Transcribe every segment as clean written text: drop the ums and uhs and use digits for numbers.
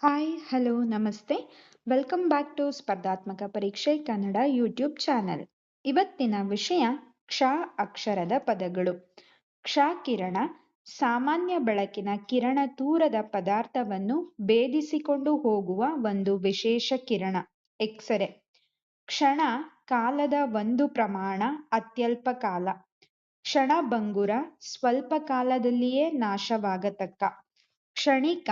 Hi hello ನಮಸ್ತೆ welcome back to ಸ್ಪರ್ಧಾತ್ಮಕ ಪರೀಕ್ಷೆ ಕನ್ನಡ ಯೂಟ್ಯೂಬ್ ಚಾನೆಲ್. ಇವತ್ತಿನ ವಿಷಯ ಕ್ಷ ಅಕ್ಷರದ ಪದಗಳು. ಕ್ಷ ಕಿರಣ ಸಾಮಾನ್ಯ ಬೆಳಕಿನ ಕಿರಣ ದೂರದ ಪದಾರ್ಥವನ್ನು ಭೇದಿಸಿಕೊಂಡು ಹೋಗುವ ಒಂದು ವಿಶೇಷ ಕಿರಣ, ಎಕ್ಸರೆ. ಕ್ಷಣ ಕಾಲದ ಒಂದು ಪ್ರಮಾಣ, ಅತ್ಯಲ್ಪ ಕಾಲ. ಕ್ಷಣಭಂಗುರ ಸ್ವಲ್ಪ ಕಾಲದಲ್ಲಿಯೇ ನಾಶವಾಗತಕ್ಕ. ಕ್ಷಣಿಕ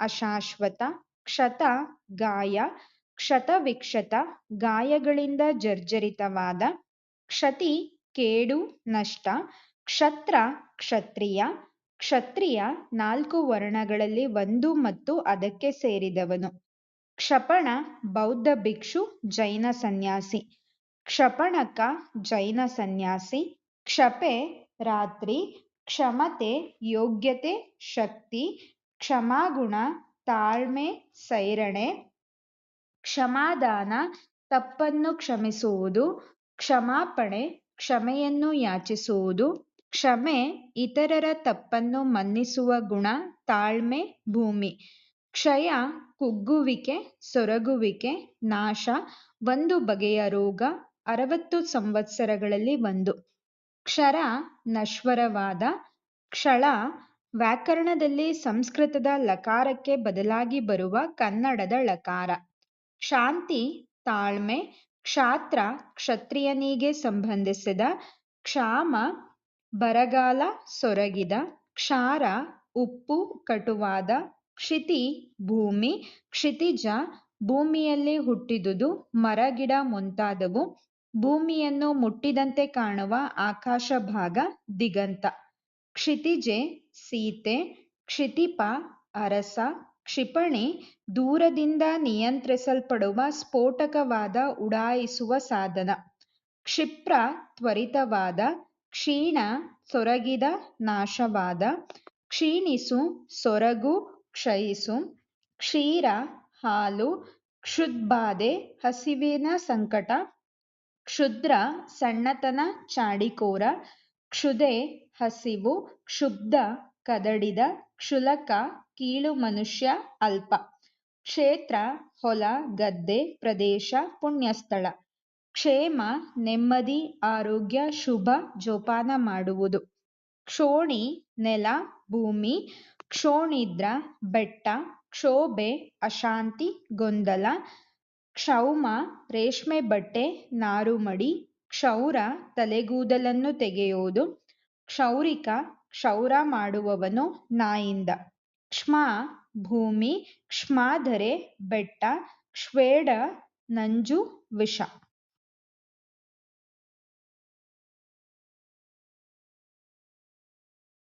ಅಶಾಶ್ವತ. ಕ್ಷತ ಗಾಯ. ಕ್ಷತವಿಕ್ಷತ ಗಾಯಗಳಿಂದ ಜರ್ಜರಿತವಾದ. ಕ್ಷತಿ ಕೇಡು ನಷ್ಟ. ಕ್ಷತ್ರ ಕ್ಷತ್ರಿಯ. ಕ್ಷತ್ರಿಯ 4 ವರ್ಣಗಳಲ್ಲಿ ಒಂದು ಮತ್ತು ಅದಕ್ಕೆ ಸೇರಿದವನು. ಕ್ಷಪಣ ಬೌದ್ಧ ಭಿಕ್ಷು, ಜೈನ ಸನ್ಯಾಸಿ. ಕ್ಷಪಣಕ ಜೈನ ಸನ್ಯಾಸಿ. ಕ್ಷಪೆ ರಾತ್ರಿ. ಕ್ಷಮತೆ ಯೋಗ್ಯತೆ, ಶಕ್ತಿ. ಕ್ಷಮಾಗುಣ ತಾಳ್ಮೆ, ಸೈರಣೆ. ಕ್ಷಮಾದಾನ ತಪ್ಪನ್ನು ಕ್ಷಮಿಸುವುದು. ಕ್ಷಮಾಪಣೆ ಕ್ಷಮೆಯನ್ನು ಯಾಚಿಸುವುದು. ಕ್ಷಮೆ ಇತರರ ತಪ್ಪನ್ನು ಮನ್ನಿಸುವ ಗುಣ, ತಾಳ್ಮೆ, ಭೂಮಿ. ಕ್ಷಯ ಕುಗ್ಗುವಿಕೆ, ಸೊರಗುವಿಕೆ, ನಾಶ ಒಂದು ಬಗೆಯ ರೋಗ, 60 ಸಂವತ್ಸರಗಳಲ್ಲಿ ಒಂದು. ಕ್ಷರ ನಶ್ವರವಾದ. ಕ್ಷಳ ವ್ಯಾಕರಣದಲ್ಲಿ ಸಂಸ್ಕೃತದ ಲಕಾರಕ್ಕೆ ಬದಲಾಗಿ ಬರುವ ಕನ್ನಡದ ಳಕಾರ. ಕ್ಷಾಂತಿ ತಾಳ್ಮೆ. ಕ್ಷಾತ್ರ ಕ್ಷತ್ರಿಯನಿಗೆ ಸಂಬಂಧಿಸಿದ. ಕ್ಷಾಮ ಬರಗಾಲ, ಸೊರಗಿದ. ಕ್ಷಾರ ಉಪ್ಪು, ಕಟುವಾದ. ಕ್ಷಿತಿ ಭೂಮಿ. ಕ್ಷಿತಿಜ ಭೂಮಿಯಲ್ಲಿ ಹುಟ್ಟಿದುದು, ಮರ ಗಿಡ ಮುಂತಾದವು. ಭೂಮಿಯನ್ನು ಮುಟ್ಟಿದಂತೆ ಕಾಣುವ ಆಕಾಶ ಭಾಗ, ದಿಗಂತ. ಕ್ಷಿತಿಜೆ ಸೀತೆ. ಕ್ಷಿತಿಪ ಅರಸ. ಕ್ಷಿಪಣಿ ದೂರದಿಂದ ನಿಯಂತ್ರಿಸಲ್ಪಡುವ ಸ್ಫೋಟಕವಾದ ಉಡಾಯಿಸುವ ಸಾಧನ. ಕ್ಷಿಪ್ರ ತ್ವರಿತವಾದ. ಕ್ಷೀಣ ಸೊರಗಿದ, ನಾಶವಾದ. ಕ್ಷೀಣಿಸು ಸೊರಗು, ಕ್ಷಯಿಸು. ಕ್ಷೀರ ಹಾಲು. ಕ್ಷುದ್ಬಾಧೆ ಹಸಿವಿನ ಸಂಕಟ. ಕ್ಷುದ್ರ ಸಣ್ಣತನ, ಚಾಡಿಕೋರ. ಕ್ಷುಧೆ ಹಸಿವು. ಕ್ಷುಬ್ಧ ಕದಡಿದ. ಕ್ಷುಲಕ ಕೀಳು ಮನುಷ್ಯ, ಅಲ್ಪ. ಕ್ಷೇತ್ರ ಹೊಲ, ಗದ್ದೆ, ಪ್ರದೇಶ, ಪುಣ್ಯಸ್ಥಳ. ಕ್ಷೇಮ ನೆಮ್ಮದಿ, ಆರೋಗ್ಯ, ಶುಭ, ಜೋಪಾನ ಮಾಡುವುದು. ಕ್ಷೋಣಿ ನೆಲ, ಭೂಮಿ. ಕ್ಷೋಣಿದ್ರ ಬೆಟ್ಟ. ಕ್ಷೋಭೆ ಅಶಾಂತಿ, ಗೊಂದಲ. ಕ್ಷೌಮ ರೇಷ್ಮೆ ಬಟ್ಟೆ, ನಾರುಮಡಿ. ಕ್ಷೌರ ತಲೆಗೂದಲನ್ನು ತೆಗೆಯುವುದು. ಕ್ಷೌರಿಕ ಕ್ಷೌರ ಮಾಡುವವನು, ನಾಯಿಂದ. ಕ್ಷ್ಮ ಭೂಮಿ. ಕ್ಷ್ಮಾಧರೆ ಬೆಟ್ಟ. ಕ್ಷೇಡ ನಂಜು, ವಿಷ.